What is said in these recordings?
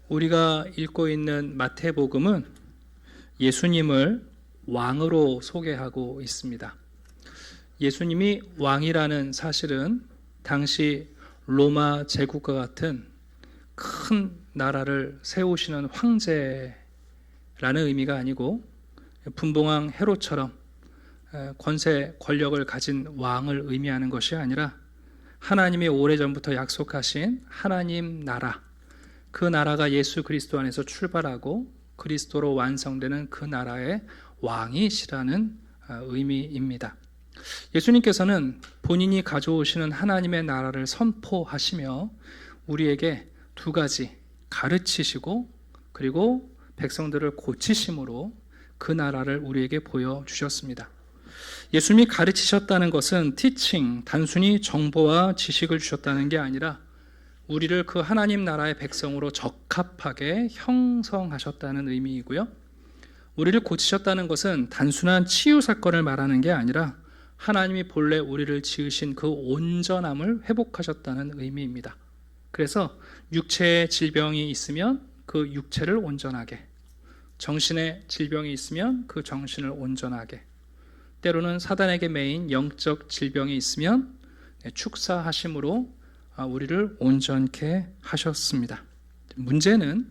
우리가 읽고 있는 마태복음은 예수님을 왕으로 소개하고 있습니다. 예수님이 왕이라는 사실은 당시 로마 제국과 같은 큰 나라를 세우시는 황제라는 의미가 아니고 분봉왕 헤롯처럼 권세, 권력을 가진 왕을 의미하는 것이 아니라 하나님이 오래전부터 약속하신 하나님 나라, 그 나라가 예수 그리스도 안에서 출발하고 그리스도로 완성되는 그 나라의 왕이시라는 의미입니다. 예수님께서는 본인이 가져오시는 하나님의 나라를 선포하시며 우리에게 두 가지 가르치시고 그리고 백성들을 고치심으로 그 나라를 우리에게 보여주셨습니다. 예수님이 가르치셨다는 것은 티칭, 단순히 정보와 지식을 주셨다는 게 아니라 우리를 그 하나님 나라의 백성으로 적합하게 형성하셨다는 의미이고요. 우리를 고치셨다는 것은 단순한 치유 사건을 말하는 게 아니라 하나님이 본래 우리를 지으신 그 온전함을 회복하셨다는 의미입니다. 그래서 육체의 질병이 있으면 그 육체를 온전하게, 정신의 질병이 있으면 그 정신을 온전하게, 때로는 사단에게 매인 영적 질병이 있으면 축사하심으로 우리를 온전케 하셨습니다. 문제는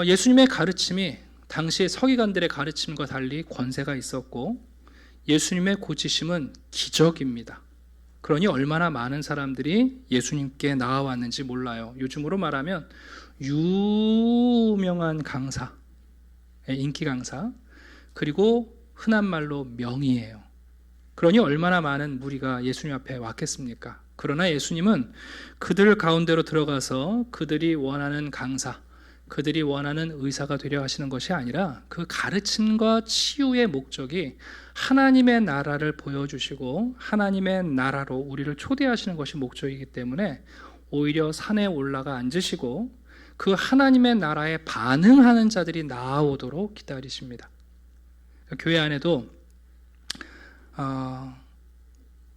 예수님의 가르침이 당시 서기관들의 가르침과 달리 권세가 있었고 예수님의 고치심은 기적입니다. 그러니 얼마나 많은 사람들이 예수님께 나아왔는지 몰라요. 요즘으로 말하면 유명한 강사, 인기 강사, 그리고 흔한 말로 명의예요. 그러니 얼마나 많은 무리가 예수님 앞에 왔겠습니까? 그러나 예수님은 그들 가운데로 들어가서 그들이 원하는 강사, 그들이 원하는 의사가 되려 하시는 것이 아니라 그 가르침과 치유의 목적이 하나님의 나라를 보여주시고 하나님의 나라로 우리를 초대하시는 것이 목적이기 때문에 오히려 산에 올라가 앉으시고 그 하나님의 나라에 반응하는 자들이 나아오도록 기다리십니다. 교회 안에도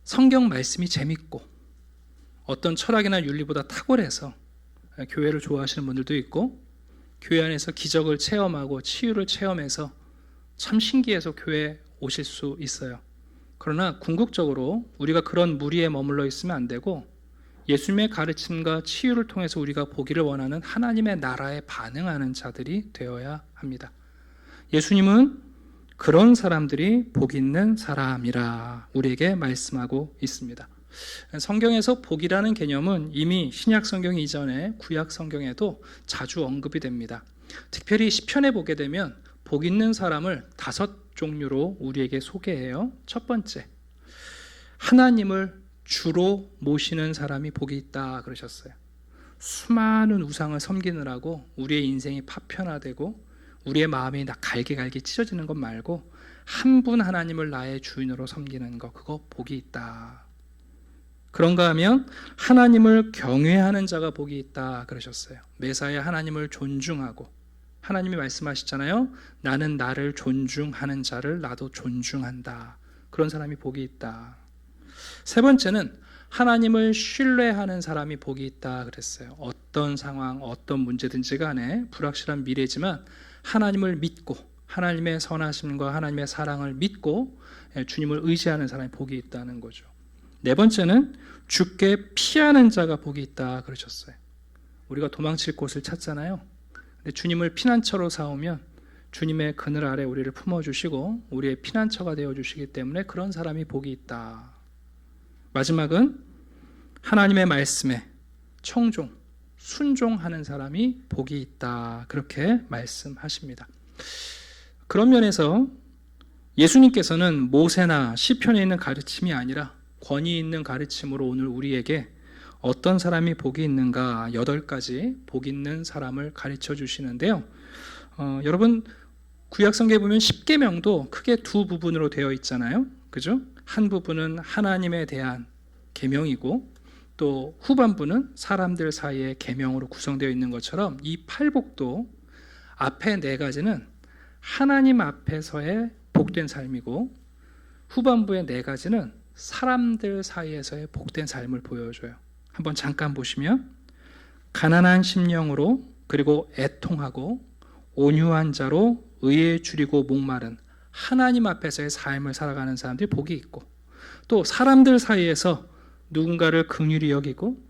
성경 말씀이 재밌고 어떤 철학이나 윤리보다 탁월해서 교회를 좋아하시는 분들도 있고 교회 안에서 기적을 체험하고 치유를 체험해서 참 신기해서 교회에 오실 수 있어요. 그러나 궁극적으로 우리가 그런 무리에 머물러 있으면 안 되고 예수님의 가르침과 치유를 통해서 우리가 보기를 원하는 하나님의 나라에 반응하는 자들이 되어야 합니다. 예수님은 그런 사람들이 복 있는 사람이라 우리에게 말씀하고 있습니다. 성경에서 복이라는 개념은 이미 신약 성경 이전에 구약 성경에도 자주 언급이 됩니다. 특별히 시편에 보게 되면 복 있는 사람을 5종류로 우리에게 소개해요. 첫 번째, 하나님을 주로 모시는 사람이 복이 있다 그러셨어요. 수많은 우상을 섬기느라고 우리의 인생이 파편화되고 우리의 마음이 갈기갈기 찢어지는 것 말고 한 분 하나님을 나의 주인으로 섬기는 것, 그거 복이 있다. 그런가 하면 하나님을 경외하는 자가 복이 있다 그러셨어요. 매사에 하나님을 존중하고 하나님이 말씀하시잖아요. 나는 나를 존중하는 자를 나도 존중한다. 그런 사람이 복이 있다. 세 번째는 하나님을 신뢰하는 사람이 복이 있다 그랬어요. 어떤 상황, 어떤 문제든지 간에 불확실한 미래지만 하나님을 믿고 하나님의 선하심과 하나님의 사랑을 믿고 주님을 의지하는 사람이 복이 있다는 거죠. 네 번째는 주께 피하는 자가 복이 있다 그러셨어요. 우리가 도망칠 곳을 찾잖아요. 근데 주님을 피난처로 삼으면 주님의 그늘 아래 우리를 품어주시고 우리의 피난처가 되어주시기 때문에 그런 사람이 복이 있다. 마지막은 하나님의 말씀에 청종, 순종하는 사람이 복이 있다. 그렇게 말씀하십니다. 그런 면에서 예수님께서는 모세나 시편에 있는 가르침이 아니라 권위 있는 가르침으로 오늘 우리에게 어떤 사람이 복이 있는가 8가지 복 있는 사람을 가르쳐 주시는데요. 여러분 구약성경에 보면 십계명도 크게 두 부분으로 되어 있잖아요. 그죠? 한 부분은 하나님에 대한 계명이고 또 후반부는 사람들 사이의 계명으로 구성되어 있는 것처럼 이 팔복도 앞에 4가지는 하나님 앞에서의 복된 삶이고 후반부의 4가지는 사람들 사이에서의 복된 삶을 보여줘요. 한번 잠깐 보시면 가난한 심령으로 그리고 애통하고 온유한 자로 의에 줄이고 목마른 하나님 앞에서의 삶을 살아가는 사람들이 복이 있고, 또 사람들 사이에서 누군가를 긍휼히 여기고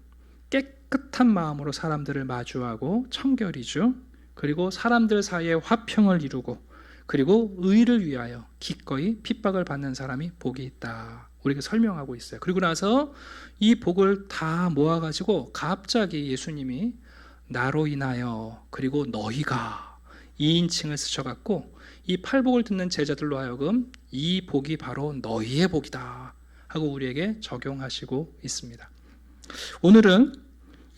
깨끗한 마음으로 사람들을 마주하고 청결이죠. 그리고 사람들 사이에 화평을 이루고, 그리고 의를 위하여 기꺼이 핍박을 받는 사람이 복이 있다, 우리가 설명하고 있어요. 그리고 나서 이 복을 다 모아가지고 갑자기 예수님이 나로 인하여 그리고 너희가 2인칭을 쓰셔갖고 이 팔복을 듣는 제자들로 하여금 이 복이 바로 너희의 복이다 하고 우리에게 적용하시고 있습니다. 오늘은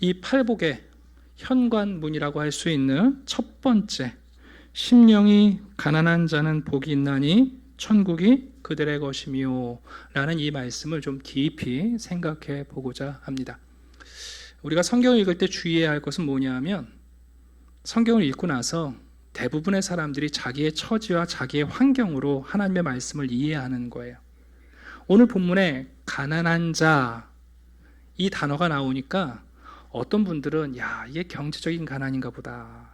이 팔복의 현관문이라고 할 수 있는 첫 번째, 심령이 가난한 자는 복이 있나니 천국이 그들의 것이며 라는 이 말씀을 좀 깊이 생각해 보고자 합니다. 우리가 성경을 읽을 때 주의해야 할 것은 뭐냐면, 성경을 읽고 나서 대부분의 사람들이 자기의 처지와 자기의 환경으로 하나님의 말씀을 이해하는 거예요. 오늘 본문에 가난한 자 이 단어가 나오니까 어떤 분들은 야, 이게 경제적인 가난인가 보다.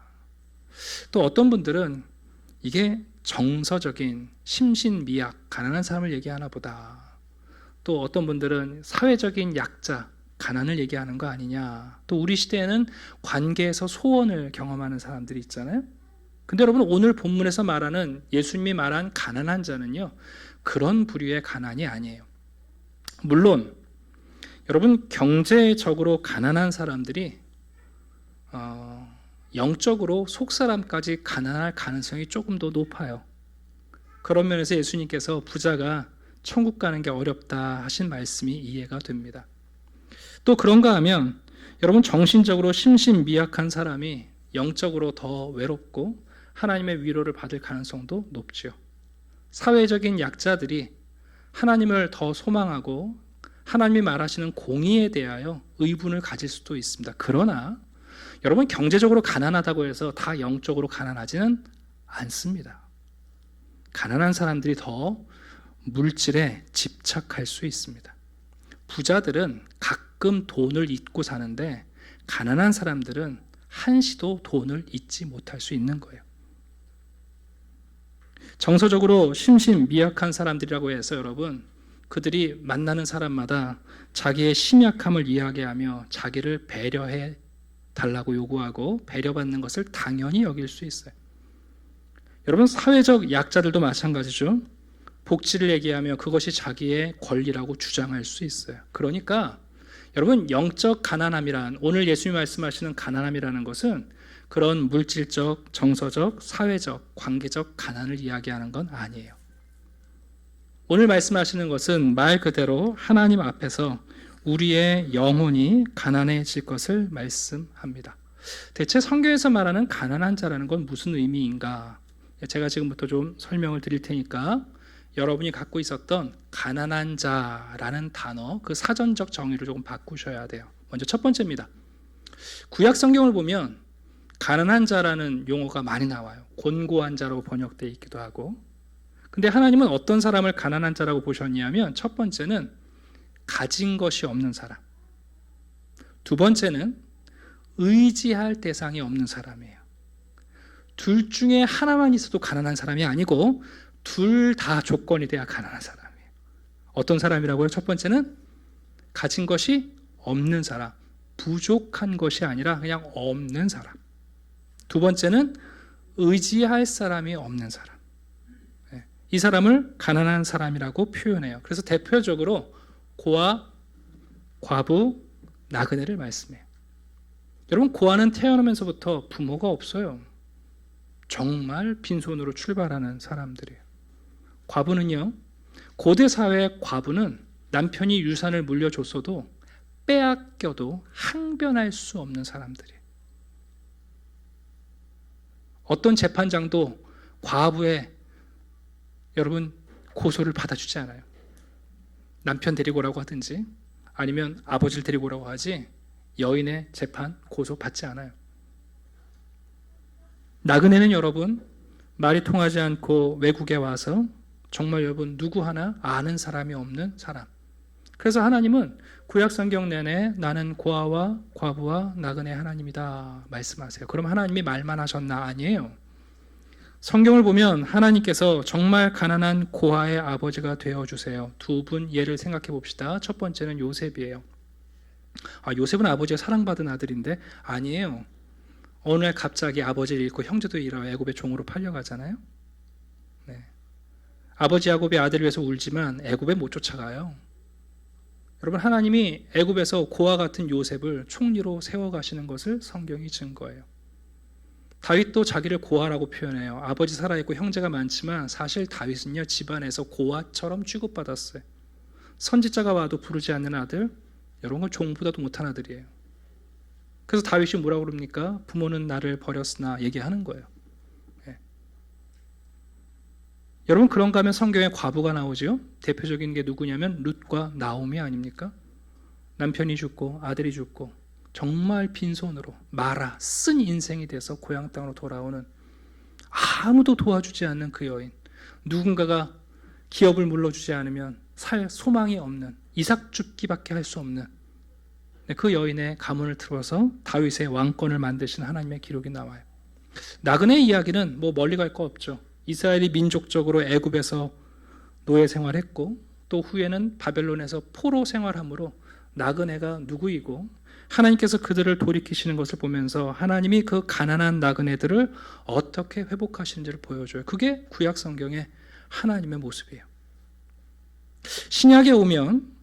또 어떤 분들은 이게 정서적인 심신미약, 가난한 사람을 얘기하나 보다. 또 어떤 분들은 사회적인 약자, 가난을 얘기하는 거 아니냐. 또 우리 시대에는 관계에서 소원을 경험하는 사람들이 있잖아요. 근데 여러분, 오늘 본문에서 말하는, 예수님이 말한 가난한 자는요, 그런 부류의 가난이 아니에요. 물론 여러분, 경제적으로 가난한 사람들이 영적으로 속사람까지 가난할 가능성이 조금 더 높아요. 그런 면에서 예수님께서 부자가 천국 가는 게 어렵다 하신 말씀이 이해가 됩니다. 또 그런가 하면 여러분, 정신적으로 심신미약한 사람이 영적으로 더 외롭고 하나님의 위로를 받을 가능성도 높죠. 사회적인 약자들이 하나님을 더 소망하고 하나님이 말하시는 공의에 대하여 의분을 가질 수도 있습니다. 그러나 여러분, 경제적으로 가난하다고 해서 다 영적으로 가난하지는 않습니다. 가난한 사람들이 더 물질에 집착할 수 있습니다. 부자들은 가끔 돈을 잊고 사는데 가난한 사람들은 한시도 돈을 잊지 못할 수 있는 거예요. 정서적으로 심신미약한 사람들이라고 해서 여러분, 그들이 만나는 사람마다 자기의 심약함을 이야기하며 자기를 배려해 달라고 요구하고 배려받는 것을 당연히 여길 수 있어요. 여러분, 사회적 약자들도 마찬가지죠. 복지를 얘기하며 그것이 자기의 권리라고 주장할 수 있어요. 그러니까 여러분, 영적 가난함이란, 오늘 예수님이 말씀하시는 가난함이라는 것은 그런 물질적, 정서적, 사회적, 관계적 가난을 이야기하는 건 아니에요. 오늘 말씀하시는 것은 말 그대로 하나님 앞에서 우리의 영혼이 가난해질 것을 말씀합니다. 대체 성경에서 말하는 가난한 자라는 건 무슨 의미인가? 제가 지금부터 좀 설명을 드릴 테니까 여러분이 갖고 있었던 가난한 자라는 단어, 그 사전적 정의를 조금 바꾸셔야 돼요. 먼저 첫 번째입니다. 구약 성경을 보면 가난한 자라는 용어가 많이 나와요. 곤고한 자로 번역되어 있기도 하고. 근데 하나님은 어떤 사람을 가난한 자라고 보셨냐면, 첫 번째는 가진 것이 없는 사람, 두 번째는 의지할 대상이 없는 사람이에요. 둘 중에 하나만 있어도 가난한 사람이 아니고 둘 다 조건이 돼야 가난한 사람이에요. 어떤 사람이라고요? 첫 번째는 가진 것이 없는 사람, 부족한 것이 아니라 그냥 없는 사람. 두 번째는 의지할 사람이 없는 사람. 이 사람을 가난한 사람이라고 표현해요. 그래서 대표적으로 고아, 과부, 나그네를 말씀해요. 여러분, 고아는 태어나면서부터 부모가 없어요. 정말 빈손으로 출발하는 사람들이에요. 과부는요, 고대 사회의 과부는 남편이 유산을 물려줬어도 빼앗겨도 항변할 수 없는 사람들이에요. 어떤 재판장도 과부의 여러분 고소를 받아주지 않아요. 남편 데리고 오라고 하든지 아니면 아버지를 데리고 오라고 하지 여인의 재판 고소 받지 않아요. 나그네는 여러분 말이 통하지 않고 외국에 와서 정말 여러분 누구 하나 아는 사람이 없는 사람, 그래서 하나님은 구약 성경 내내 나는 고아와 과부와 나그네 하나님이다 말씀하세요. 그럼 하나님이 말만 하셨나? 아니에요. 성경을 보면 하나님께서 정말 가난한 고아의 아버지가 되어주세요. 두 분 예를 생각해 봅시다. 첫 번째는 요셉이에요. 요셉은 아버지가 사랑받은 아들인데 아니에요. 어느 날 갑자기 아버지를 잃고 형제도 잃어 애굽의 종으로 팔려가잖아요. 네. 아버지 야곱의 아들을 위해서 울지만 애굽에 못 쫓아가요. 여러분, 하나님이 애굽에서 고아 같은 요셉을 총리로 세워가시는 것을 성경이 증거해요. 다윗도 자기를 고아라고 표현해요. 아버지 살아있고 형제가 많지만 사실 다윗은요 집안에서 고아처럼 취급받았어요. 선지자가 와도 부르지 않는 아들, 이런 건 종보다도 못한 아들이에요. 그래서 다윗이 뭐라고 그럽니까? 부모는 나를 버렸으나 얘기하는 거예요. 네. 여러분, 그런가 하면 성경에 과부가 나오죠. 대표적인 게 누구냐면 룻과 나오미 아닙니까? 남편이 죽고 아들이 죽고 정말 빈손으로 말아 쓴 인생이 돼서 고향 땅으로 돌아오는, 아무도 도와주지 않는 그 여인, 누군가가 기업을 물러주지 않으면 살 소망이 없는, 이삭 줍기밖에 할 수 없는 그 여인의 가문을 틀어서 다윗의 왕권을 만드신 하나님의 기록이 나와요. 나그네 이야기는 뭐 멀리 갈 거 없죠. 이스라엘이 민족적으로 애굽에서 노예 생활했고 또 후에는 바벨론에서 포로 생활함으로 나그네가 누구이고 하나님께서 그들을 돌이키시는 것을 보면서 하나님이 그 가난한 나그네들을 어떻게 회복하시는지를 보여줘요. 그게 구약 성경의 하나님의 모습이에요. 신약에 오면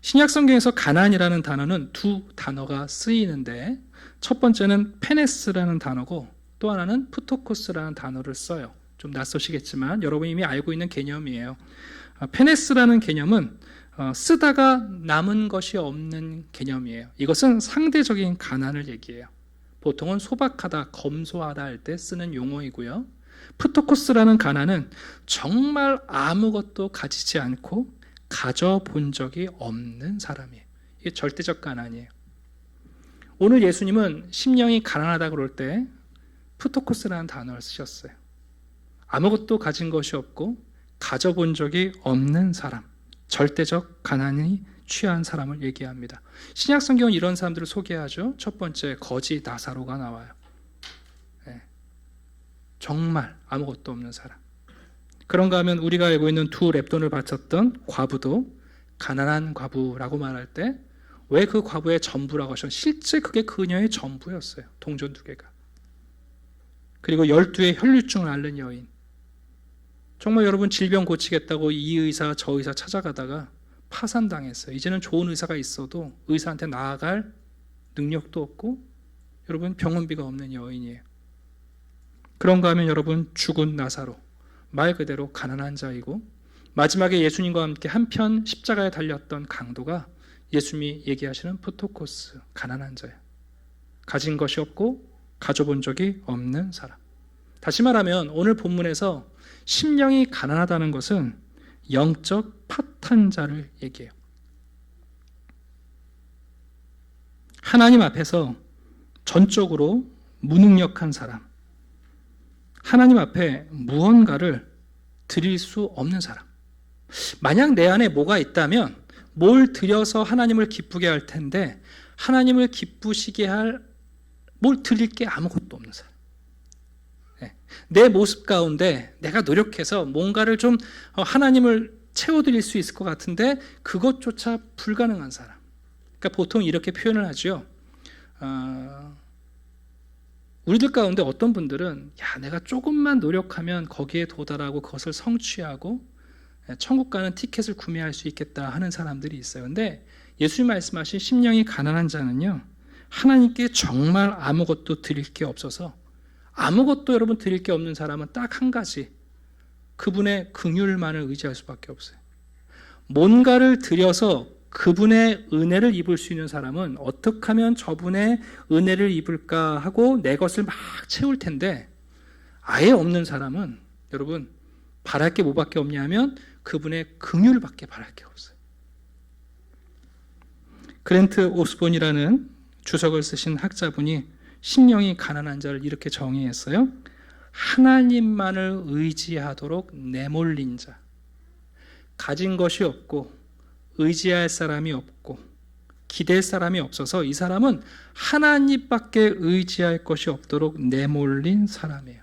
신약 성경에서 가난이라는 단어는 두 단어가 쓰이는데, 첫 번째는 페네스라는 단어고 또 하나는 푸토코스라는 단어를 써요. 좀 낯서시겠지만 여러분이 이미 알고 있는 개념이에요. 페네스라는 개념은 쓰다가 남은 것이 없는 개념이에요. 이것은 상대적인 가난을 얘기해요. 보통은 소박하다, 검소하다 할 때 쓰는 용어이고요. 푸토코스라는 가난은 정말 아무것도 가지지 않고 가져본 적이 없는 사람이에요. 이게 절대적 가난이에요. 오늘 예수님은 심령이 가난하다 그럴 때 푸토코스라는 단어를 쓰셨어요. 아무것도 가진 것이 없고 가져본 적이 없는 사람, 절대적 가난이 취한 사람을 얘기합니다. 신약 성경은 이런 사람들을 소개하죠. 첫 번째, 거지 나사로가 나와요. 네. 정말 아무것도 없는 사람. 그런가 하면 우리가 알고 있는 두 렙돈을 바쳤던 과부도 가난한 과부라고 말할 때 왜 그 과부의 전부라고 하셨어요? 실제 그게 그녀의 전부였어요. 동전 2개가. 그리고 12의 혈류증을 앓는 여인. 정말 여러분, 질병 고치겠다고 이 의사 저 의사 찾아가다가 파산당했어요. 이제는 좋은 의사가 있어도 의사한테 나아갈 능력도 없고 여러분, 병원비가 없는 여인이에요. 그런가 하면 여러분, 죽은 나사로, 말 그대로 가난한 자이고, 마지막에 예수님과 함께 한편 십자가에 달렸던 강도가 예수님이 얘기하시는 푸토코스, 가난한 자예요. 가진 것이 없고 가져본 적이 없는 사람. 다시 말하면 오늘 본문에서 심령이 가난하다는 것은 영적 파탄자를 얘기해요. 하나님 앞에서 전적으로 무능력한 사람, 하나님 앞에 무언가를 드릴 수 없는 사람. 만약 내 안에 뭐가 있다면 뭘 드려서 하나님을 기쁘게 할 텐데 하나님을 기쁘시게 할 뭘 드릴 게 아무것도 없는 사람. 내 모습 가운데 내가 노력해서 뭔가를 좀 하나님을 채워드릴 수 있을 것 같은데 그것조차 불가능한 사람. 그러니까 보통 이렇게 표현을 하죠. 우리들 가운데 어떤 분들은 내가 조금만 노력하면 거기에 도달하고 그것을 성취하고 천국 가는 티켓을 구매할 수 있겠다 하는 사람들이 있어요. 근데 예수님 말씀하신 심령이 가난한 자는요, 하나님께 정말 아무것도 드릴 게 없어서, 아무것도 여러분 드릴 게 없는 사람은 딱 한 가지, 그분의 긍휼만을 의지할 수밖에 없어요. 뭔가를 드려서 그분의 은혜를 입을 수 있는 사람은 어떻게 하면 저분의 은혜를 입을까 하고 내 것을 막 채울 텐데, 아예 없는 사람은 여러분 바랄 게 뭐밖에 없냐 하면 그분의 긍휼밖에 바랄 게 없어요. 그랜트 오스본이라는 주석을 쓰신 학자분이 심령이 가난한 자를 이렇게 정의했어요. 하나님만을 의지하도록 내몰린 자, 가진 것이 없고 의지할 사람이 없고 기댈 사람이 없어서 이 사람은 하나님밖에 의지할 것이 없도록 내몰린 사람이에요.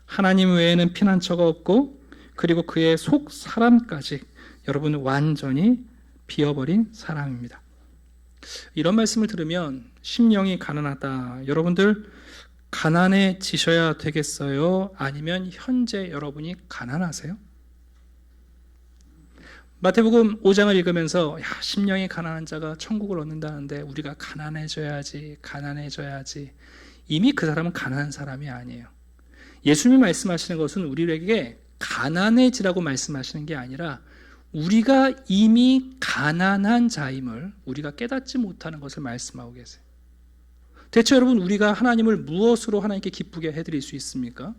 하나님 외에는 피난처가 없고 그리고 그의 속 사람까지 여러분 완전히 비어버린 사람입니다. 이런 말씀을 들으면 심령이 가난하다. 여러분들 가난해지셔야 되겠어요? 아니면 현재 여러분이 가난하세요? 마태복음 5장을 읽으면서 심령이 가난한 자가 천국을 얻는다는데 우리가 가난해져야지. 이미 그 사람은 가난한 사람이 아니에요. 예수님이 말씀하시는 것은 우리에게 가난해지라고 말씀하시는 게 아니라 우리가 이미 가난한 자임을 우리가 깨닫지 못하는 것을 말씀하고 계세요. 대체 여러분 우리가 하나님을 무엇으로 하나님께 기쁘게 해드릴 수 있습니까?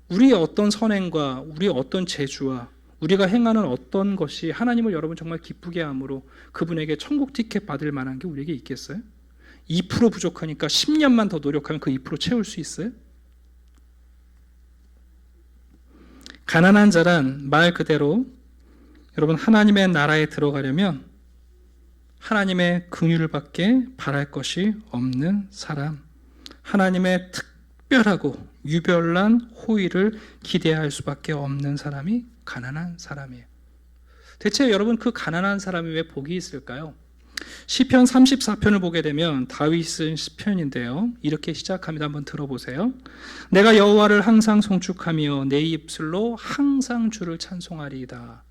우리의 어떤 선행과 우리의 어떤 재주와 우리가 행하는 어떤 것이 하나님을 여러분 정말 기쁘게 함으로 그분에게 천국 티켓 받을 만한 게 우리에게 있겠어요? 2% 부족하니까 10년만 더 노력하면 그 2% 채울 수 있어요? 가난한 자란 말 그대로 여러분 하나님의 나라에 들어가려면 하나님의 긍휼을 받게 바랄 것이 없는 사람, 하나님의 특별하고 유별난 호의를 기대할 수밖에 없는 사람이 가난한 사람이에요. 대체 여러분 그 가난한 사람이 왜 복이 있을까요? 시편 34편을 보게 되면 다윗이 쓴 시편인데요. 이렇게 시작합니다. 한번 들어보세요. 내가 여호와를 항상 송축하며 내 입술로 항상 주를 찬송하리이다.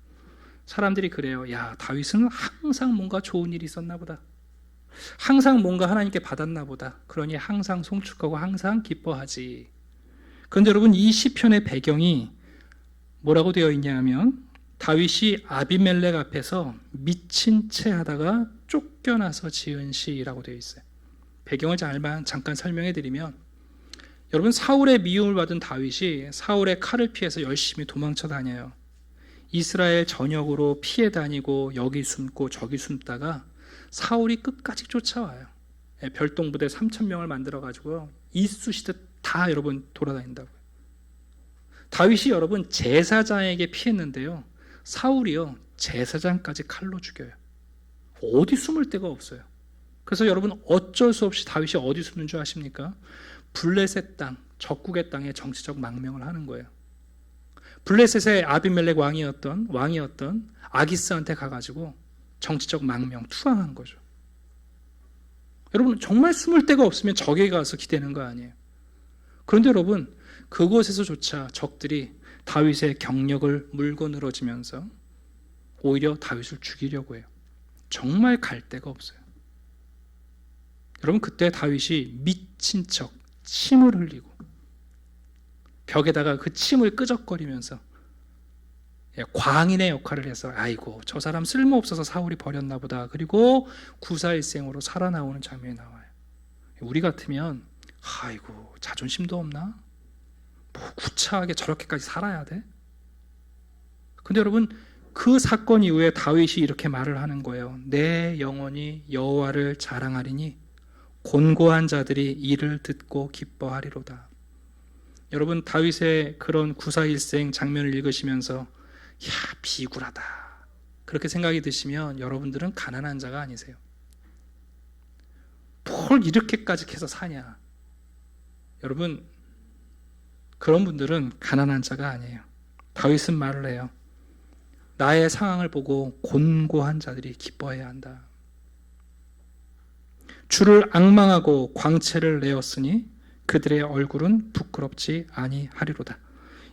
사람들이 그래요. 야, 다윗은 항상 뭔가 좋은 일이 있었나 보다. 항상 뭔가 하나님께 받았나 보다. 그러니 항상 송축하고 항상 기뻐하지. 그런데 여러분 이 시편의 배경이 뭐라고 되어 있냐 하면 다윗이 아비멜렉 앞에서 미친 채 하다가 쫓겨나서 지은 시라고 되어 있어요. 배경을 잠깐 설명해 드리면 여러분 사울의 미움을 받은 다윗이 사울의 칼을 피해서 열심히 도망쳐 다녀요. 이스라엘 전역으로 피해 다니고 여기 숨고 저기 숨다가 사울이 끝까지 쫓아와요. 별동부대 3,000명을 만들어가지고 이쑤시듯 다 여러분 돌아다닌다고요. 다윗이 여러분 제사장에게 피했는데요. 사울이요 제사장까지 칼로 죽여요. 어디 숨을 데가 없어요. 그래서 여러분 어쩔 수 없이 다윗이 어디 숨는 줄 아십니까? 블레셋 땅, 적국의 땅에 정치적 망명을 하는 거예요. 블레셋의 아비멜렉 왕이었던 아기스한테 가가지고 정치적 망명, 투항한 거죠. 여러분 정말 숨을 데가 없으면 적에게 가서 기대는 거 아니에요. 그런데 여러분 그곳에서조차 적들이 다윗의 경력을 물고 늘어지면서 오히려 다윗을 죽이려고 해요. 정말 갈 데가 없어요. 여러분 그때 다윗이 미친 척 침을 흘리고 벽에다가 그 침을 끄적거리면서 광인의 역할을 해서 아이고 저 사람 쓸모없어서 사울이 버렸나 보다. 그리고 구사일생으로 살아나오는 장면이 나와요. 우리 같으면 아이고 자존심도 없나? 뭐 구차하게 저렇게까지 살아야 돼? 근데 여러분 그 사건 이후에 다윗이 이렇게 말을 하는 거예요. 내 영혼이 여호와를 자랑하리니 곤고한 자들이 이를 듣고 기뻐하리로다. 여러분 다윗의 그런 구사일생 장면을 읽으시면서 야 비굴하다 그렇게 생각이 드시면 여러분들은 가난한 자가 아니세요. 뭘 이렇게까지 해서 사냐. 여러분 그런 분들은 가난한 자가 아니에요. 다윗은 말을 해요. 나의 상황을 보고 곤고한 자들이 기뻐해야 한다. 주를 앙망하고 광채를 내었으니 그들의 얼굴은 부끄럽지 아니하리로다.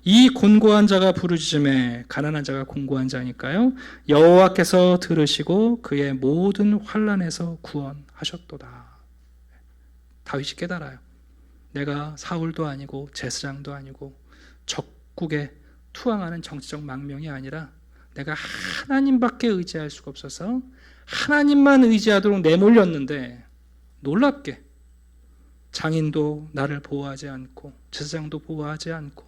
이 곤고한 자가 부르짖음에 가난한 자가 곤고한 자니까요. 여호와께서 들으시고 그의 모든 환난에서 구원하셨도다. 다윗이 깨달아요. 내가 사울도 아니고 제사장도 아니고 적국에 투항하는 정치적 망명이 아니라 내가 하나님밖에 의지할 수가 없어서 하나님만 의지하도록 내몰렸는데 놀랍게 장인도 나를 보호하지 않고 제사장도 보호하지 않고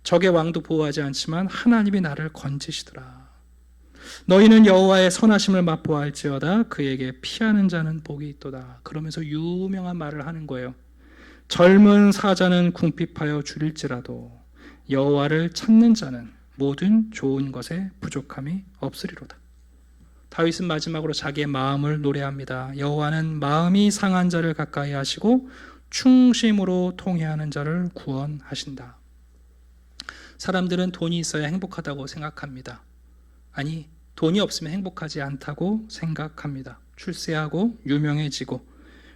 적의 왕도 보호하지 않지만 하나님이 나를 건지시더라. 너희는 여호와의 선하심을 맛보아할지어다. 그에게 피하는 자는 복이 있도다. 그러면서 유명한 말을 하는 거예요. 젊은 사자는 궁핍하여 줄일지라도 여호와를 찾는 자는 모든 좋은 것에 부족함이 없으리로다. 다윗은 마지막으로 자기의 마음을 노래합니다. 여호와는 마음이 상한 자를 가까이 하시고 충심으로 통회하는 자를 구원하신다. 사람들은 돈이 있어야 행복하다고 생각합니다. 아니, 돈이 없으면 행복하지 않다고 생각합니다. 출세하고 유명해지고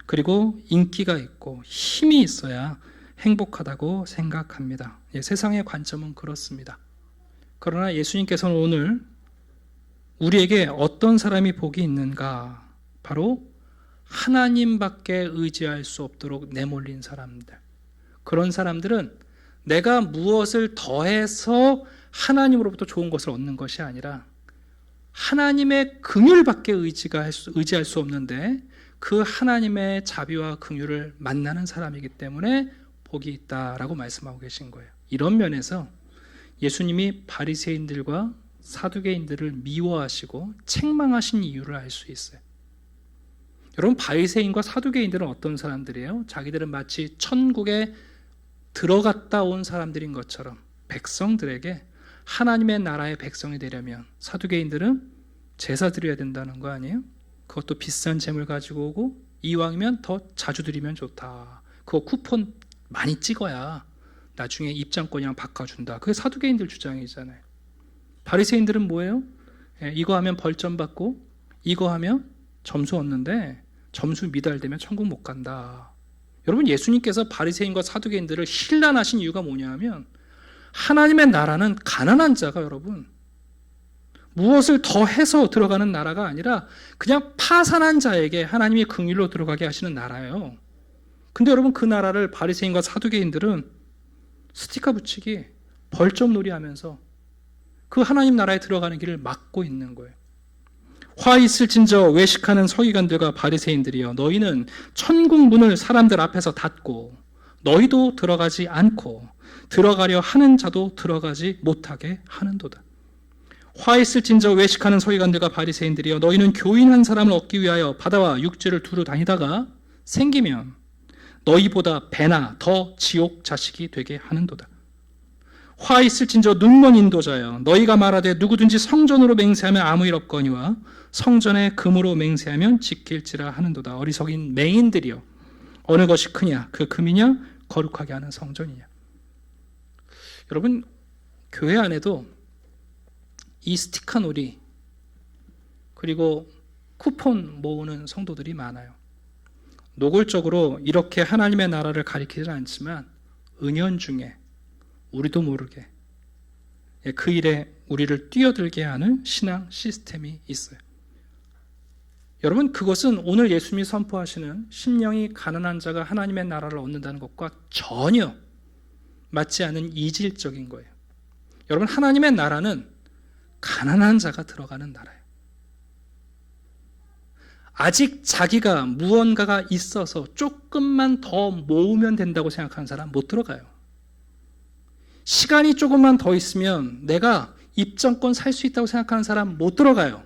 그리고 인기가 있고 힘이 있어야 행복하다고 생각합니다. 세상의 관점은 그렇습니다. 그러나 예수님께서는 오늘 우리에게 어떤 사람이 복이 있는가? 바로 하나님밖에 의지할 수 없도록 내몰린 사람들. 그런 사람들은 내가 무엇을 더해서 하나님으로부터 좋은 것을 얻는 것이 아니라 하나님의 긍휼밖에 의지할 수 없는데 그 하나님의 자비와 긍휼을 만나는 사람이기 때문에 복이 있다라고 말씀하고 계신 거예요. 이런 면에서 예수님이 바리새인들과 사두개인들을 미워하시고 책망하신 이유를 알 수 있어요. 여러분, 바리새인과 사두개인들은 어떤 사람들이에요? 자기들은 마치 천국에 들어갔다 온 사람들인 것처럼 백성들에게 하나님의 나라의 백성이 되려면 사두개인들은 제사 드려야 된다는 거 아니에요? 그것도 비싼 재물 가지고 오고 이왕이면 더 자주 드리면 좋다. 그거 쿠폰 많이 찍어야 나중에 입장권이랑 바꿔준다. 그게 사두개인들 주장이잖아요. 바리새인들은 뭐예요? 이거 하면 벌점 받고 이거 하면 점수 얻는데 점수 미달되면 천국 못 간다. 여러분, 예수님께서 바리새인과 사두개인들을 힐난하신 이유가 뭐냐면 하나님의 나라는 가난한 자가 여러분 무엇을 더 해서 들어가는 나라가 아니라 그냥 파산한 자에게 하나님의 긍휼로 들어가게 하시는 나라예요. 근데 여러분, 그 나라를 바리새인과 사두개인들은 스티커 붙이기, 벌점놀이 하면서 그 하나님 나라에 들어가는 길을 막고 있는 거예요. 화 있을진저 외식하는 서기관들과 바리새인들이여, 너희는 천국 문을 사람들 앞에서 닫고 너희도 들어가지 않고 들어가려 하는 자도 들어가지 못하게 하는도다. 화 있을진저 외식하는 서기관들과 바리새인들이여, 너희는 교인 한 사람을 얻기 위하여 바다와 육지를 두루 다니다가 생기면 너희보다 배나 더 지옥 자식이 되게 하는도다. 화 있을진저 눈먼 인도자여, 너희가 말하되 누구든지 성전으로 맹세하면 아무 일 없거니와 성전에 금으로 맹세하면 지킬지라 하는도다. 어리석인 맹인들이여, 어느 것이 크냐? 그 금이냐? 거룩하게 하는 성전이냐? 여러분, 교회 안에도 이 스티커 놀이 그리고 쿠폰 모으는 성도들이 많아요. 노골적으로 이렇게 하나님의 나라를 가리키지는 않지만 은연중에 우리도 모르게 그 일에 우리를 뛰어들게 하는 신앙 시스템이 있어요. 여러분, 그것은 오늘 예수님이 선포하시는 심령이 가난한 자가 하나님의 나라를 얻는다는 것과 전혀 맞지 않은 이질적인 거예요. 여러분, 하나님의 나라는 가난한 자가 들어가는 나라예요. 아직 자기가 무언가가 있어서 조금만 더 모으면 된다고 생각하는 사람 못 들어가요. 시간이 조금만 더 있으면 내가 입장권 살 수 있다고 생각하는 사람 못 들어가요.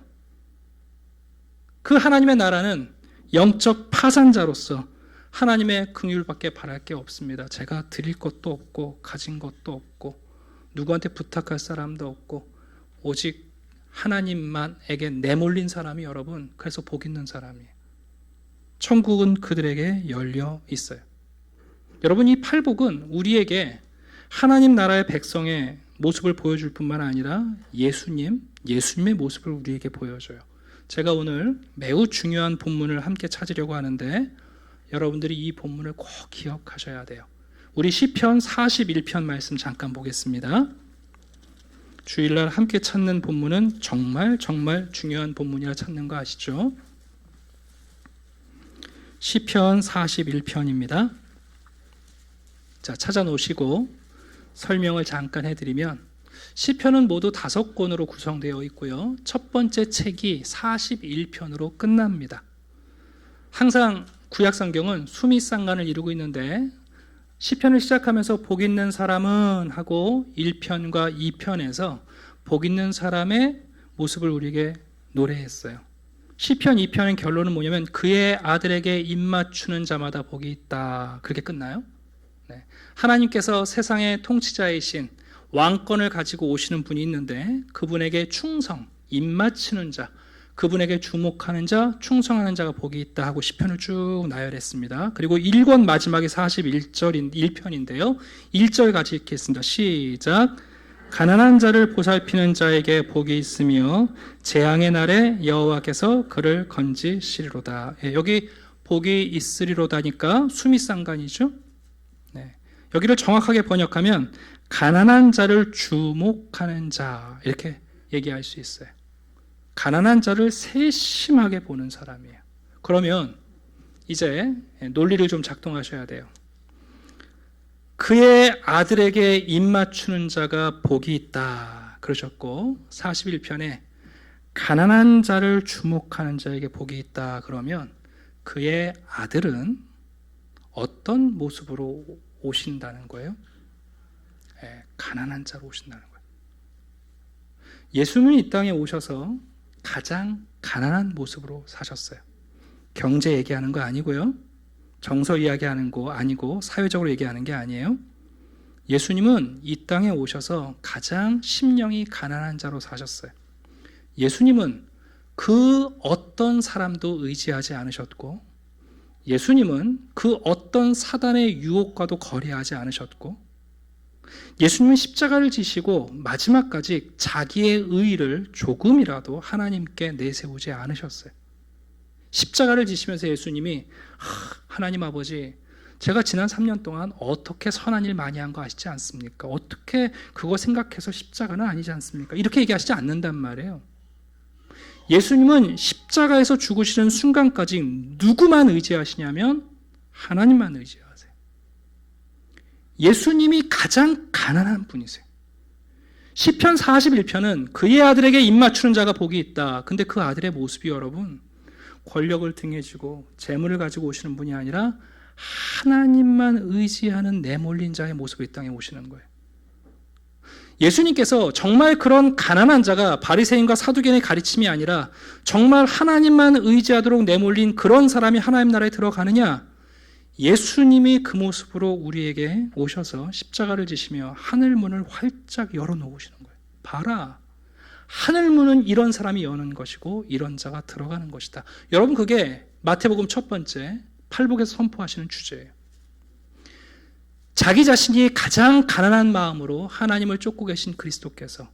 그 하나님의 나라는 영적 파산자로서 하나님의 긍휼밖에 바랄 게 없습니다. 제가 드릴 것도 없고 가진 것도 없고 누구한테 부탁할 사람도 없고 오직 하나님만에게 내몰린 사람이 여러분, 그래서 복 있는 사람이에요. 천국은 그들에게 열려 있어요. 여러분, 이 팔복은 우리에게 하나님 나라의 백성의 모습을 보여줄 뿐만 아니라 예수님의 모습을 우리에게 보여줘요. 제가 오늘 매우 중요한 본문을 함께 찾으려고 하는데 여러분들이 이 본문을 꼭 기억하셔야 돼요. 우리 시편 41편 말씀 잠깐 보겠습니다. 주일날 함께 찾는 본문은 정말 중요한 본문이라 찾는 거 아시죠? 시편 41편입니다. 자, 찾아놓으시고 설명을 잠깐 해드리면 시편은 모두 5권으로 구성되어 있고요. 첫 번째 책이 41편으로 끝납니다. 항상 구약성경은 수미상관을 이루고 있는데 시편을 시작하면서 복 있는 사람은 하고 1편과 2편에서 복 있는 사람의 모습을 우리에게 노래했어요. 시편 2편의 결론은 뭐냐면 그의 아들에게 입맞추는 자마다 복이 있다. 그렇게 끝나요? 네. 하나님께서 세상의 통치자이신 왕권을 가지고 오시는 분이 있는데 그분에게 충성, 입맞추는 자, 그분에게 주목하는 자, 충성하는 자가 복이 있다 하고 시편을 쭉 나열했습니다. 그리고 1권 마지막에 1편인데요. 1절 같이 읽겠습니다. 시작. 가난한 자를 보살피는 자에게 복이 있으며 재앙의 날에 여호와께서 그를 건지시리로다. 여기 복이 있으리로다니까 수미상관이죠. 네. 여기를 정확하게 번역하면 가난한 자를 주목하는 자 이렇게 얘기할 수 있어요. 가난한 자를 세심하게 보는 사람이에요. 그러면 이제 논리를 좀 작동하셔야 돼요. 그의 아들에게 입맞추는 자가 복이 있다 그러셨고 41편에 가난한 자를 주목하는 자에게 복이 있다 그러면 그의 아들은 어떤 모습으로 오신다는 거예요? 가난한 자로 오신다는 거예요. 예수님이 이 땅에 오셔서 가장 가난한 모습으로 사셨어요. 경제 얘기하는 거 아니고요. 정서 이야기하는 거 아니고 사회적으로 얘기하는 게 아니에요. 예수님은 이 땅에 오셔서 가장 심령이 가난한 자로 사셨어요. 예수님은 그 어떤 사람도 의지하지 않으셨고 예수님은 그 어떤 사단의 유혹과도 거래하지 않으셨고 예수님은 십자가를 지시고 마지막까지 자기의 의의를 조금이라도 하나님께 내세우지 않으셨어요. 십자가를 지시면서 예수님이 하나님 아버지 제가 지난 3년 동안 어떻게 선한 일 많이 한 거 아시지 않습니까? 어떻게 그거 생각해서 십자가는 아니지 않습니까? 이렇게 얘기하시지 않는단 말이에요. 예수님은 십자가에서 죽으시는 순간까지 누구만 의지하시냐면 하나님만 의지하세요. 예수님이 가장 가난한 분이세요. 시편 41편은 그의 아들에게 입맞추는 자가 복이 있다. 근데 그 아들의 모습이 여러분 권력을 등에 지고 재물을 가지고 오시는 분이 아니라 하나님만 의지하는 내몰린 자의 모습으로 이 땅에 오시는 거예요. 예수님께서 정말 그런 가난한 자가 바리새인과 사두개인의 가르침이 아니라 정말 하나님만 의지하도록 내몰린 그런 사람이 하나님 나라에 들어가느냐? 예수님이 그 모습으로 우리에게 오셔서 십자가를 지시며 하늘문을 활짝 열어놓으시는 거예요. 봐라. 하늘문은 이런 사람이 여는 것이고 이런 자가 들어가는 것이다. 여러분 그게 마태복음 첫 번째 팔복에서 선포하시는 주제예요. 자기 자신이 가장 가난한 마음으로 하나님을 쫓고 계신 그리스도께서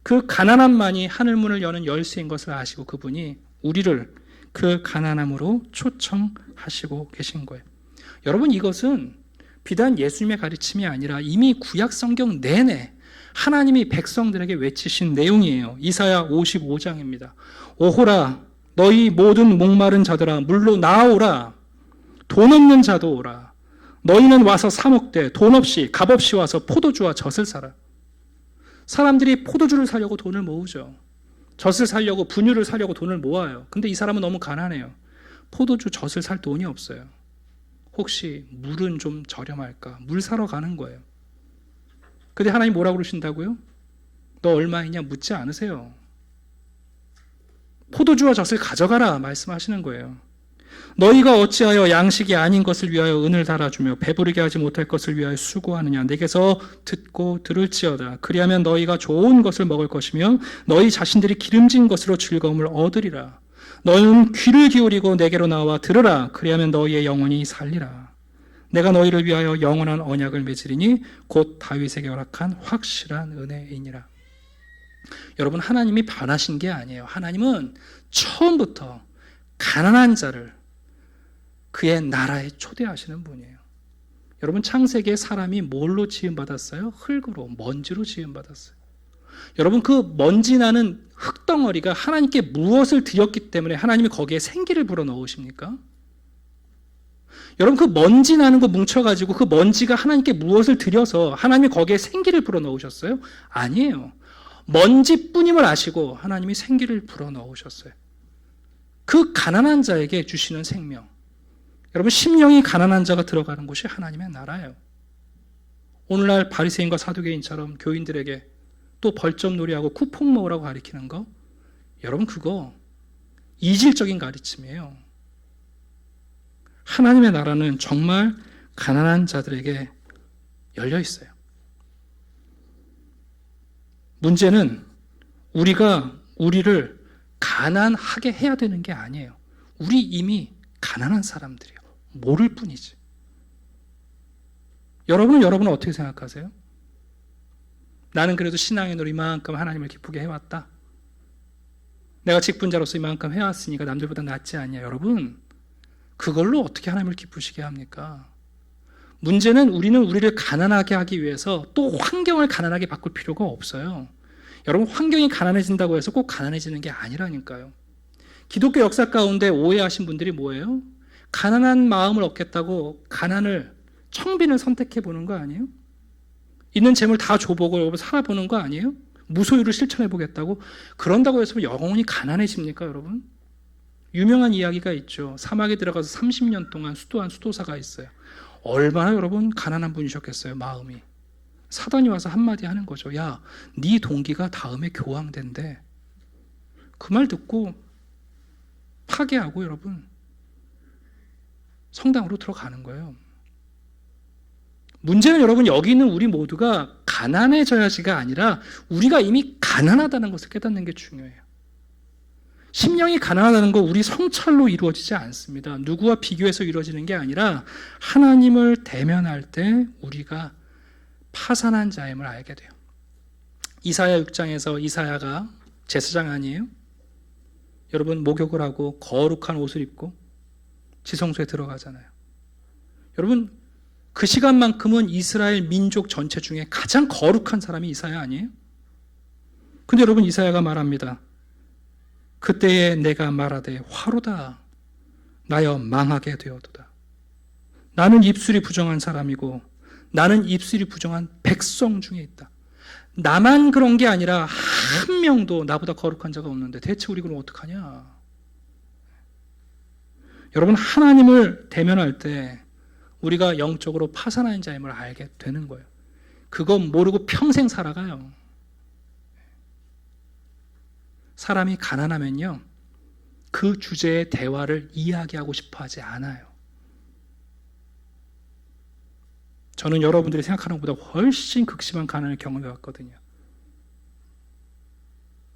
그 가난함만이 하늘문을 여는 열쇠인 것을 아시고 그분이 우리를 그 가난함으로 초청하시고 계신 거예요. 여러분 이것은 비단 예수님의 가르침이 아니라 이미 구약 성경 내내 하나님이 백성들에게 외치신 내용이에요. 이사야 55장입니다. 오호라 너희 모든 목마른 자들아 물로 나아오라. 돈 없는 자도 오라. 너희는 와서 사 먹되 돈 없이 값없이 와서 포도주와 젖을 사라. 사람들이 포도주를 사려고 돈을 모으죠. 젖을 사려고 분유를 사려고 돈을 모아요. 근데 이 사람은 너무 가난해요. 포도주 젖을 살 돈이 없어요. 혹시 물은 좀 저렴할까? 물 사러 가는 거예요. 근데 하나님 뭐라고 그러신다고요? 너 얼마이냐 묻지 않으세요. 포도주와 젖을 가져가라 말씀하시는 거예요. 너희가 어찌하여 양식이 아닌 것을 위하여 은을 달아주며 배부르게 하지 못할 것을 위하여 수고하느냐. 내게서 듣고 들을지어다. 그리하면 너희가 좋은 것을 먹을 것이며 너희 자신들이 기름진 것으로 즐거움을 얻으리라. 너희는 귀를 기울이고 내게로 나와 들으라. 그리하면 너희의 영혼이 살리라. 내가 너희를 위하여 영원한 언약을 맺으리니 곧 다윗에게 허락한 확실한 은혜이니라. 여러분 하나님이 반하신 게 아니에요. 하나님은 처음부터 가난한 자를 그의 나라에 초대하시는 분이에요. 여러분 창세기에 사람이 뭘로 지음받았어요? 흙으로, 먼지로 지음받았어요. 여러분 그 먼지 나는 흙덩어리가 하나님께 무엇을 드렸기 때문에 하나님이 거기에 생기를 불어넣으십니까? 여러분 그 먼지 나는 거 뭉쳐가지고 그 먼지가 하나님께 무엇을 드려서 하나님이 거기에 생기를 불어넣으셨어요? 아니에요. 먼지뿐임을 아시고 하나님이 생기를 불어넣으셨어요. 그 가난한 자에게 주시는 생명. 여러분 심령이 가난한 자가 들어가는 곳이 하나님의 나라예요. 오늘날 바리새인과 사두개인처럼 교인들에게 또 벌점놀이하고 쿠폰 모으라고 가르치는 거 여러분 그거 이질적인 가르침이에요. 하나님의 나라는 정말 가난한 자들에게 열려 있어요. 문제는 우리를 가난하게 해야 되는 게 아니에요. 우리 이미 가난한 사람들이에요. 모를 뿐이지. 여러분은 어떻게 생각하세요? 나는 그래도 신앙의 노로 이만큼 하나님을 기쁘게 해왔다. 내가 직분자로서 이만큼 해왔으니까 남들보다 낫지 않냐. 여러분, 그걸로 어떻게 하나님을 기쁘시게 합니까? 문제는 우리는 우리를 가난하게 하기 위해서 또 환경을 가난하게 바꿀 필요가 없어요. 여러분, 환경이 가난해진다고 해서 꼭 가난해지는 게 아니라니까요. 기독교 역사 가운데 오해하신 분들이 뭐예요? 가난한 마음을 얻겠다고 가난을, 청빈을 선택해 보는 거 아니에요? 있는 재물 다 줘보고 살아보는 거 아니에요? 무소유를 실천해 보겠다고? 그런다고 해서 영원히 가난해집니까, 여러분? 유명한 이야기가 있죠. 사막에 들어가서 30년 동안 수도한 수도사가 있어요. 얼마나 여러분 가난한 분이셨겠어요, 마음이. 사단이 와서 한마디 하는 거죠. 야, 네 동기가 다음에 교황된대. 그 말 듣고 파괴하고 여러분 성당으로 들어가는 거예요. 문제는 여러분, 여기 있는 우리 모두가 가난해져야지가 아니라 우리가 이미 가난하다는 것을 깨닫는 게 중요해요. 심령이 가난하다는 거 우리 성찰로 이루어지지 않습니다. 누구와 비교해서 이루어지는 게 아니라 하나님을 대면할 때 우리가 파산한 자임을 알게 돼요. 이사야 6장에서 이사야가 제사장 아니에요? 여러분, 목욕을 하고 거룩한 옷을 입고 지성소에 들어가잖아요. 여러분, 그 시간만큼은 이스라엘 민족 전체 중에 가장 거룩한 사람이 이사야 아니에요? 근데 여러분, 이사야가 말합니다. 그때에 내가 말하되 화로다 나여 망하게 되어도다. 나는 입술이 부정한 사람이고 나는 입술이 부정한 백성 중에 있다. 나만 그런 게 아니라 한 명도 나보다 거룩한 자가 없는데 대체 우리 그럼 어떡하냐? 여러분, 하나님을 대면할 때 우리가 영적으로 파산한 자임을 알게 되는 거예요. 그건 모르고 평생 살아가요. 사람이 가난하면요, 그 주제의 대화를 이야기하고 싶어 하지 않아요. 저는 여러분들이 생각하는 것보다 훨씬 극심한 가난을 경험해 왔거든요.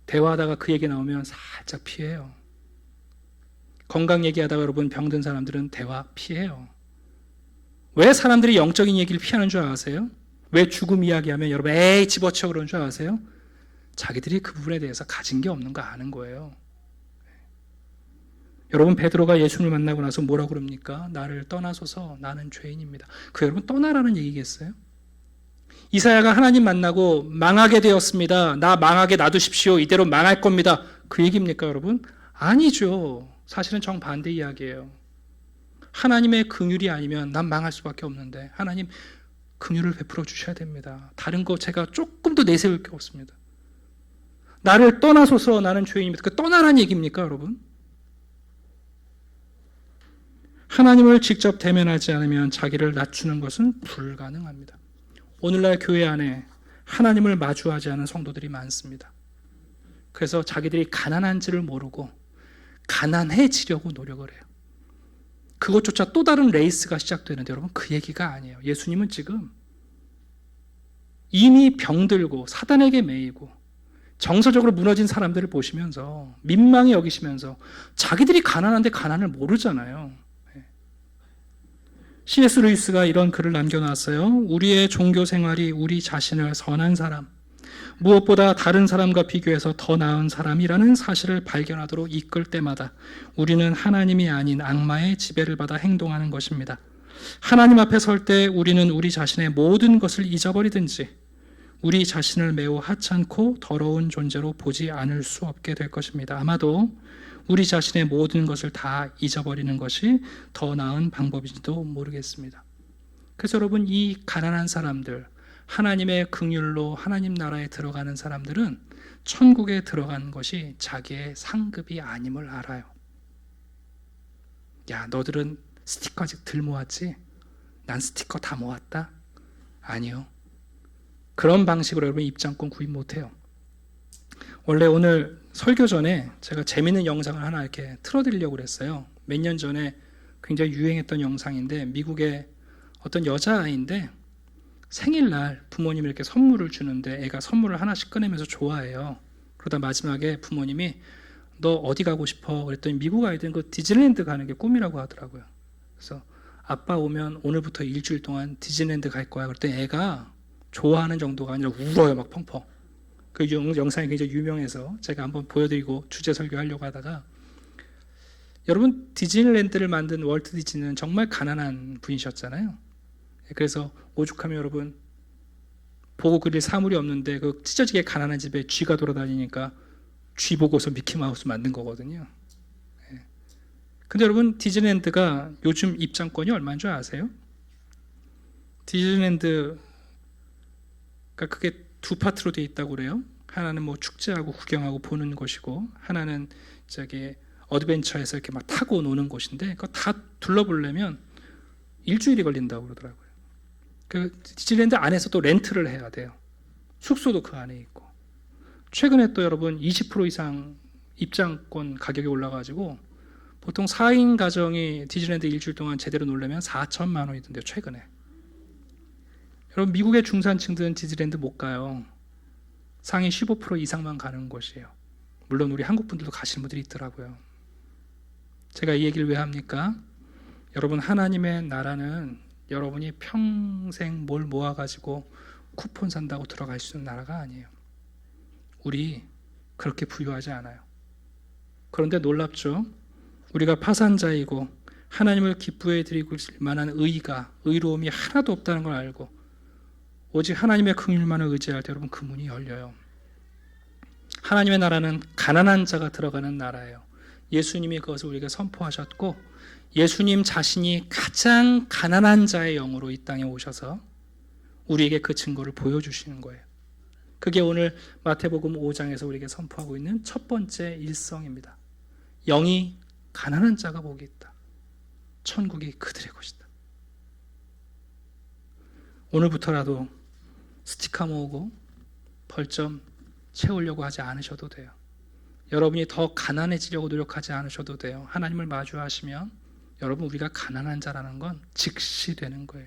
대화하다가 그 얘기 나오면 살짝 피해요. 건강 얘기하다가 여러분 병든 사람들은 대화 피해요. 왜 사람들이 영적인 얘기를 피하는 줄 아세요? 왜 죽음 이야기하면 여러분 에이 집어치워 그러는 줄 아세요? 자기들이 그 부분에 대해서 가진 게 없는 거 아는 거예요. 여러분, 베드로가 예수님을 만나고 나서 뭐라고 그럽니까? 나를 떠나소서 나는 죄인입니다. 그 여러분 떠나라는 얘기겠어요? 이사야가 하나님 만나고 망하게 되었습니다. 나 망하게 놔두십시오. 이대로 망할 겁니다. 그 얘기입니까, 여러분? 아니죠. 사실은 정반대 이야기예요. 하나님의 긍휼이 아니면 난 망할 수밖에 없는데 하나님 긍휼을 베풀어 주셔야 됩니다. 다른 거 제가 조금 더 내세울 게 없습니다. 나를 떠나소서 나는 죄인입니다. 그 떠나라는 얘기입니까, 여러분? 하나님을 직접 대면하지 않으면 자기를 낮추는 것은 불가능합니다. 오늘날 교회 안에 하나님을 마주하지 않은 성도들이 많습니다. 그래서 자기들이 가난한지를 모르고 가난해지려고 노력을 해요. 그것조차 또 다른 레이스가 시작되는데 여러분, 그 얘기가 아니에요. 예수님은 지금 이미 병들고 사단에게 매이고 정서적으로 무너진 사람들을 보시면서 민망히 여기시면서 자기들이 가난한데 가난을 모르잖아요. C.S. 루이스가 이런 글을 남겨놨어요. 우리의 종교 생활이 우리 자신을 선한 사람, 무엇보다 다른 사람과 비교해서 더 나은 사람이라는 사실을 발견하도록 이끌 때마다 우리는 하나님이 아닌 악마의 지배를 받아 행동하는 것입니다. 하나님 앞에 설 때 우리는 우리 자신의 모든 것을 잊어버리든지 우리 자신을 매우 하찮고 더러운 존재로 보지 않을 수 없게 될 것입니다. 아마도 우리 자신의 모든 것을 다 잊어버리는 것이 더 나은 방법인지도 모르겠습니다. 그래서 여러분, 이 가난한 사람들, 하나님의 긍휼로 하나님 나라에 들어가는 사람들은 천국에 들어간 것이 자기의 상급이 아님을 알아요. 야, 너들은 스티커 아직 덜 모았지? 난 스티커 다 모았다? 아니요. 그런 방식으로 여러분 입장권 구입 못해요. 원래 오늘 설교 전에 제가 재밌는 영상을 하나 이렇게 틀어드리려고 그랬어요. 몇 년 전에 굉장히 유행했던 영상인데 미국의 어떤 여자아이인데 생일날 부모님이 이렇게 선물을 주는데 애가 선물을 하나씩 꺼내면서 좋아해요. 그러다 마지막에 부모님이 너 어디 가고 싶어? 그랬더니 미국 아이들은 그 디즈니랜드 가는 게 꿈이라고 하더라고요. 그래서 아빠 오면 오늘부터 일주일 동안 디즈니랜드 갈 거야. 그랬더니 애가 좋아하는 정도가 아니라 울어요, 막 펑펑. 그 영상이 굉장히 유명해서 제가 한번 보여드리고 주제 설교하려고 하다가, 여러분 디즈니랜드를 만든 월트 디즈니는 정말 가난한 분이셨잖아요. 그래서 오죽하면 여러분 보고 그릴 사물이 없는데 그 찢어지게 가난한 집에 쥐가 돌아다니니까 쥐 보고서 미키마우스 만든 거거든요. 근데 여러분 디즈니랜드가 요즘 입장권이 얼마인 줄 아세요? 디즈니랜드가 그게 두 파트로 되어 있다고 그래요. 하나는 뭐 축제하고 구경하고 보는 곳이고, 하나는 저기 어드벤처에서 이렇게 막 타고 노는 곳인데, 그거 다 둘러보려면 일주일이 걸린다고 그러더라고요. 그 디즈니랜드 안에서 또 렌트를 해야 돼요. 숙소도 그 안에 있고. 최근에 또 여러분 20% 이상 입장권 가격이 올라가지고 보통 4인 가정이 디즈니랜드 일주일 동안 제대로 놀려면 4천만 원이던데요, 최근에. 여러분 미국의 중산층들은 디즈니랜드 못 가요. 상위 15% 이상만 가는 곳이에요. 물론 우리 한국 분들도 가시는 분들이 있더라고요. 제가 이 얘기를 왜 합니까? 여러분 하나님의 나라는 여러분이 평생 뭘 모아가지고 쿠폰 산다고 들어갈 수 있는 나라가 아니에요. 우리 그렇게 부유하지 않아요. 그런데 놀랍죠? 우리가 파산자이고 하나님을 기쁘게 드리고 만한 의로움이 하나도 없다는 걸 알고 오직 하나님의 긍휼만을 의지할 때 여러분 그 문이 열려요. 하나님의 나라는 가난한 자가 들어가는 나라예요. 예수님이 그것을 우리에게 선포하셨고, 예수님 자신이 가장 가난한 자의 영으로 이 땅에 오셔서 우리에게 그 증거를 보여주시는 거예요. 그게 오늘 마태복음 5장에서 우리에게 선포하고 있는 첫 번째 일성입니다. 영이 가난한 자가 복이 있다. 천국이 그들의 것이다. 오늘부터라도 스티커 모으고 벌점 채우려고 하지 않으셔도 돼요. 여러분이 더 가난해지려고 노력하지 않으셔도 돼요. 하나님을 마주하시면 여러분 우리가 가난한 자라는 건 즉시 되는 거예요.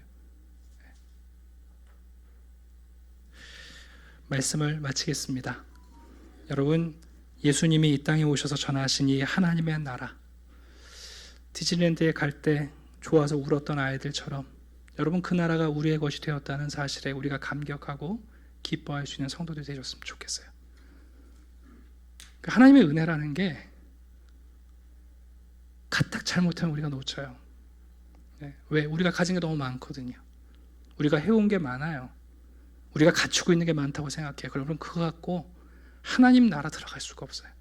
말씀을 마치겠습니다. 여러분 예수님이 이 땅에 오셔서 전하신 이 하나님의 나라, 디즈니랜드에 갈 때 좋아서 울었던 아이들처럼 여러분 그 나라가 우리의 것이 되었다는 사실에 우리가 감격하고 기뻐할 수 있는 성도들이 되셨으면 좋겠어요. 하나님의 은혜라는 게 가딱 잘못하면 우리가 놓쳐요. 왜? 우리가 가진 게 너무 많거든요. 우리가 해온 게 많아요. 우리가 갖추고 있는 게 많다고 생각해요. 그러면 그거 갖고 하나님 나라 들어갈 수가 없어요.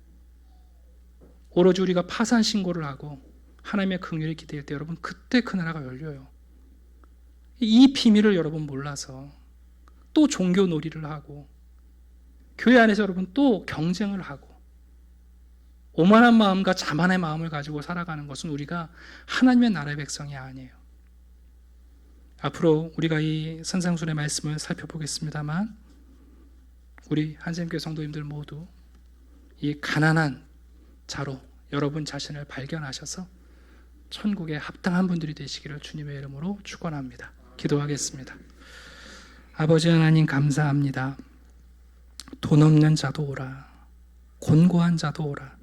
오로지 우리가 파산 신고를 하고 하나님의 긍휼을 기대할 때 여러분 그때 그 나라가 열려요. 이 비밀을 여러분 몰라서 또 종교 놀이를 하고 교회 안에서 여러분 또 경쟁을 하고 오만한 마음과 자만의 마음을 가지고 살아가는 것은 우리가 하나님의 나라의 백성이 아니에요. 앞으로 우리가 이 산상순의 말씀을 살펴보겠습니다만 우리 한샘교회 성도님들 모두 이 가난한 자로 여러분 자신을 발견하셔서 천국에 합당한 분들이 되시기를 주님의 이름으로 축원합니다. 기도하겠습니다. 아버지 하나님 감사합니다. 돈 없는 자도 오라. 곤고한 자도 오라.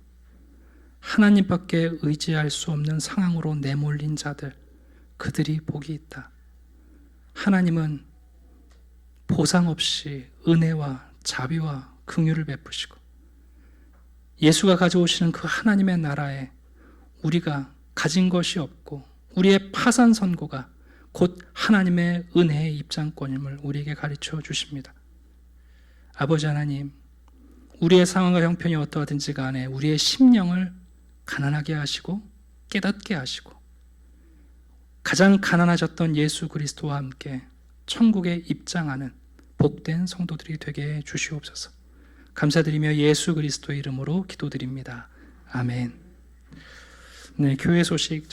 하나님밖에 의지할 수 없는 상황으로 내몰린 자들, 그들이 복이 있다. 하나님은 보상 없이 은혜와 자비와 긍휼을 베푸시고 예수가 가져오시는 그 하나님의 나라에 우리가 가진 것이 없고 우리의 파산 선고가 곧 하나님의 은혜의 입장권임을 우리에게 가르쳐 주십니다. 아버지 하나님, 우리의 상황과 형편이 어떠하든지 간에 우리의 심령을 가난하게 하시고 깨닫게 하시고 가장 가난하셨던 예수 그리스도와 함께 천국에 입장하는 복된 성도들이 되게 해 주시옵소서. 감사드리며 예수 그리스도의 이름으로 기도드립니다. 아멘. 네, 교회 소식